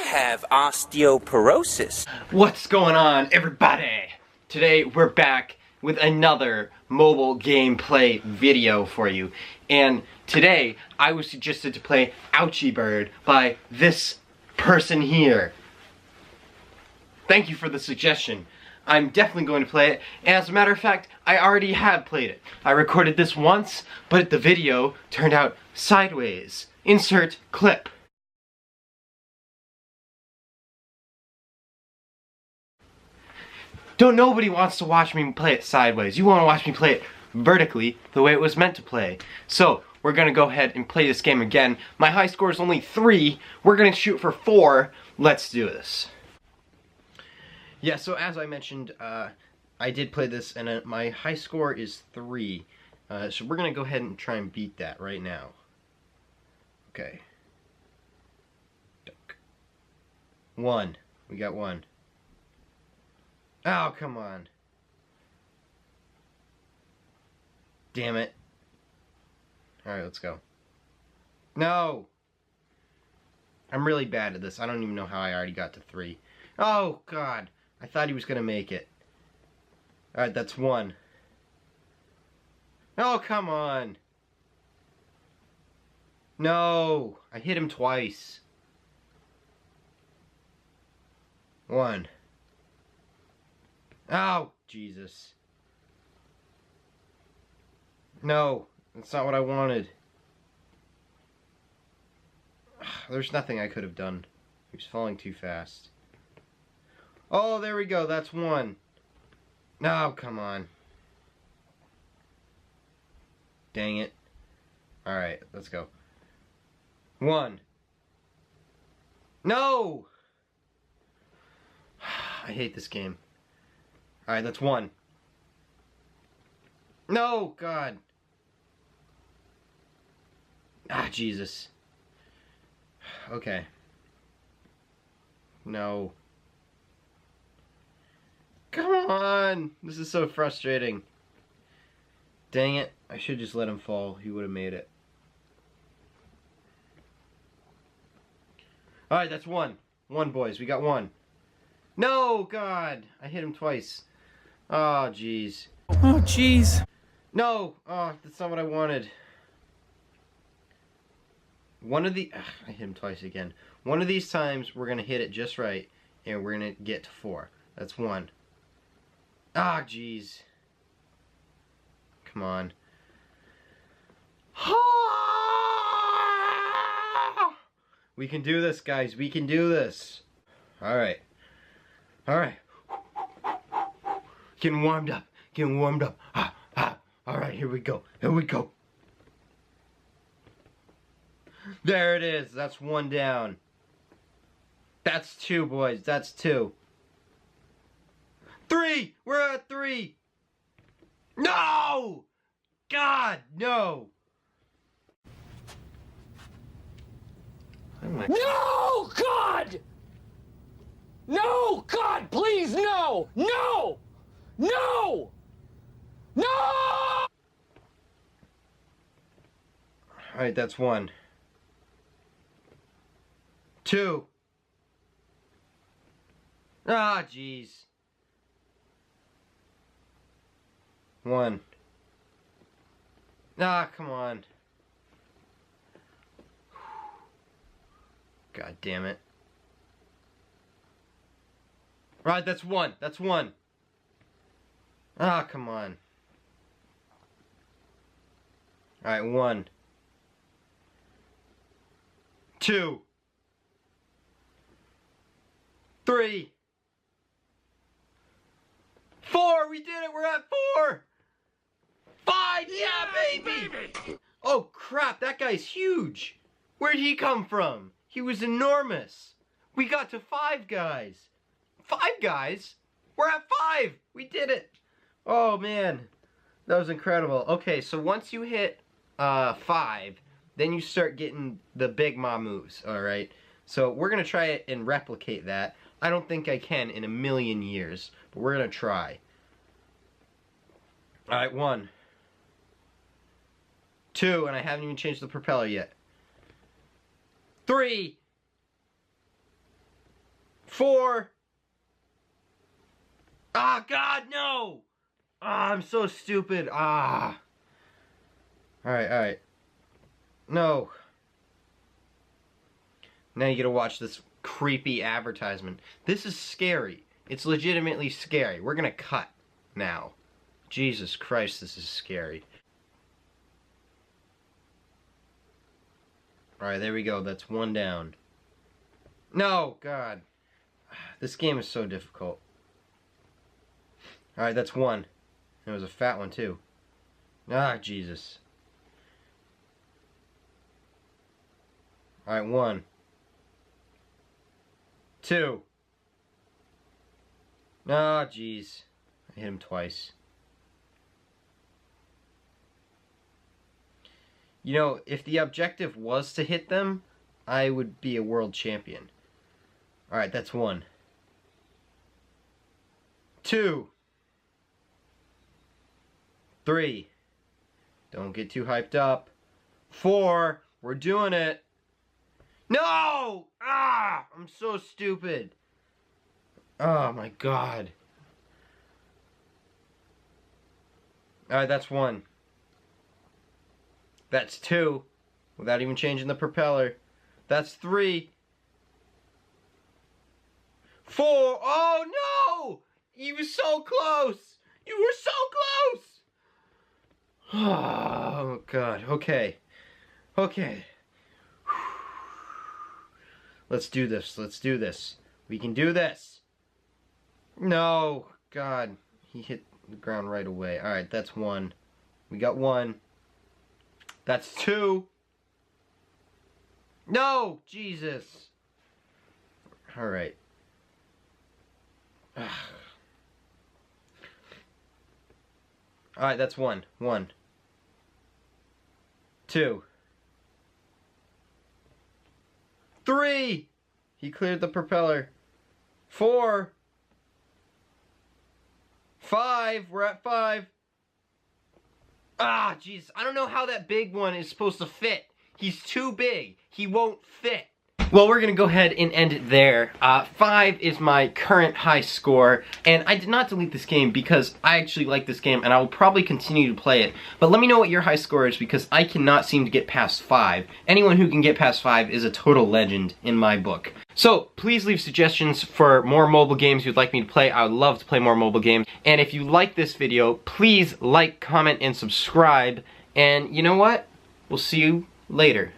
have osteoporosis. What's going on, everybody? Today we're back with another mobile gameplay video for you. And today I was suggested to play Ouchy Bird by this person here. Thank you for the suggestion. I'm definitely going to play it. And as a matter of fact, I already have played it. I recorded this once, but the video turned out sideways. Insert clip. Nobody wants to watch me play it sideways. You want to watch me play it vertically, the way it was meant to play. So, we're going to go ahead and play this game again. My high score is only 3. We're going to shoot for 4. Let's do this. Yeah, so as I mentioned, I did play this, and my high score is 3. So we're going to go ahead and try and beat that right now. Okay. 1. We got 1. Oh, come on. Damn it. Alright, let's go. No! I'm really bad at this. I don't even know how I already got to 3. Oh, God. I thought he was going to make it. Alright, that's 1. Oh, come on. No! I hit him twice. 1. Oh, Jesus. No, that's not what I wanted. There's nothing I could have done. He was falling too fast. Oh, there we go. That's 1. No, come on. Dang it. Alright, let's go. 1. No! I hate this game. Alright, that's 1. No, God. Ah, Jesus. Okay. No. Come on! This is so frustrating. Dang it. I should just let him fall. He would have made it. Alright, that's 1. 1, boys. We got 1. No, God! I hit him twice. Oh, jeez. Oh, jeez. No! Oh, that's not what I wanted. I hit him twice again. One of these times, we're going to hit it just right, and we're going to get to 4. That's 1. Ah, jeez. Come on. We can do this, guys. We can do this. Alright. Alright. Getting warmed up. Getting warmed up. Alright, here we go. Here we go. There it is. That's 1 down. That's 2, boys. That's 2. 3! We're at 3! No! God, no! No, God! No, God, please, no! No! No! No! Alright, that's 1. 2. Ah, jeez. 1. Ah, come on. God damn it. Right, that's 1. That's 1. Ah, come on. Alright, 1. 2. 3. 4! We did it! We're at 4! 5! Yeah, baby! Oh, crap! That guy's huge! Where'd he come from? He was enormous! We got to 5 guys! 5 guys? We're at 5! We did it! Oh, man. That was incredible. Okay, so once you hit 5, then you start getting the big mom moves, alright? So we're going to try it and replicate that. I don't think I can in a million years, but we're going to try. Alright, 1. 2, and I haven't even changed the propeller yet. 3. 4. Ah, God, no! Ah, I'm so stupid. Ah. Alright. No. Now you gotta watch this creepy advertisement. This is scary. It's legitimately scary. We're gonna cut now. Jesus Christ, this is scary. Alright, there we go. That's 1 down. No, God. This game is so difficult. Alright, that's 1. It was a fat one, too. Ah, Jesus. Alright, 1. 2. Ah, jeez. I hit him twice. You know, if the objective was to hit them, I would be a world champion. Alright, that's 1. 2. 3. Don't get too hyped up. 4. We're doing it. No! Ah! I'm so stupid. Oh my God. Alright, that's 1. That's 2. Without even changing the propeller. That's 3. 4. Oh no! You were so close! You were so close! Oh God. Okay. Let's do this. We can do this. No. God. He hit the ground right away. Alright, that's 1. We got 1. That's 2. No! Jesus. Alright. Alright, that's 1. 1. 2. 3! He cleared the propeller. 4. 5. We're at 5. Ah, jeez. I don't know how that big one is supposed to fit. He's too big. He won't fit. Well, we're going to go ahead and end it there. 5 is my current high score, and I did not delete this game because I actually like this game, and I will probably continue to play it. But let me know what your high score is, because I cannot seem to get past 5. Anyone who can get past 5 is a total legend in my book. So, please leave suggestions for more mobile games you'd like me to play. I would love to play more mobile games. And if you like this video, please like, comment, and subscribe. And you know what? We'll see you later.